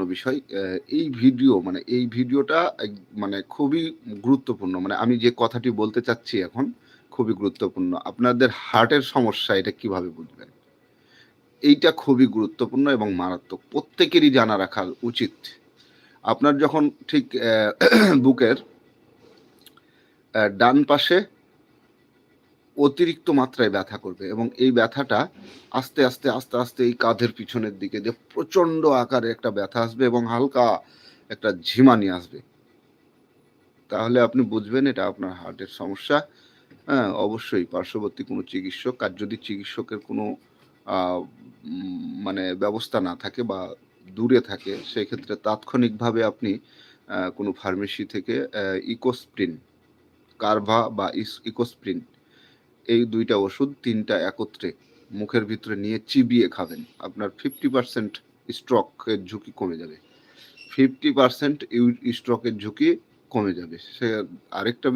বিষয়। এই ভিডিওটা মানে খুবই গুরুত্বপূর্ণ। মানে আমি যে কথাটি বলতে চাচ্ছি এখন খুবই গুরুত্বপূর্ণ। আপনাদের হার্টের সমস্যা এটা কিভাবে বুঝবেন? এইটা খুবই গুরুত্বপূর্ণ এবং মারাত্মক। প্রত্যেকেরই জানা রাখা উচিত। আপনার যখন ঠিক বুকের ডান পাশে অতিরিক্ত মাত্রায় ব্যথা করবে এবং এই ব্যথাটা আস্তে, আস্তে এই কাঁধের পিছনের দিকে দিয়ে প্রচণ্ড আকারে একটা ব্যথা আসবে এবং হালকা একটা ঝিমানি আসবে। তাহলে আপনি বুঝবেন এটা আপনার হার্টের সমস্যা। হ্যাঁ? অবশ্যই পার্শ্ববর্তী কোনো চিকিৎসক আর যদি চিকিৎসকের কোনো আ মানে ব্যবস্থা না থাকে বা দূরে থাকে সেক্ষেত্রে তাৎক্ষণিকভাবে আপনি কোনো ফার্মেসি থেকে ইকোস্প্রিন, কারভা বা ইকোস্প্রিন এই ২ টা ওষুধ ৩ টা একত্রে মুখের ভিতরে নিয়ে চিবিয়ে খাবেন। আপনার 50% স্ট্রোকের ঝুঁকি কমে যাবে। 50% স্ট্রোকের ঝুঁকি কমে যাবে। আরেকটা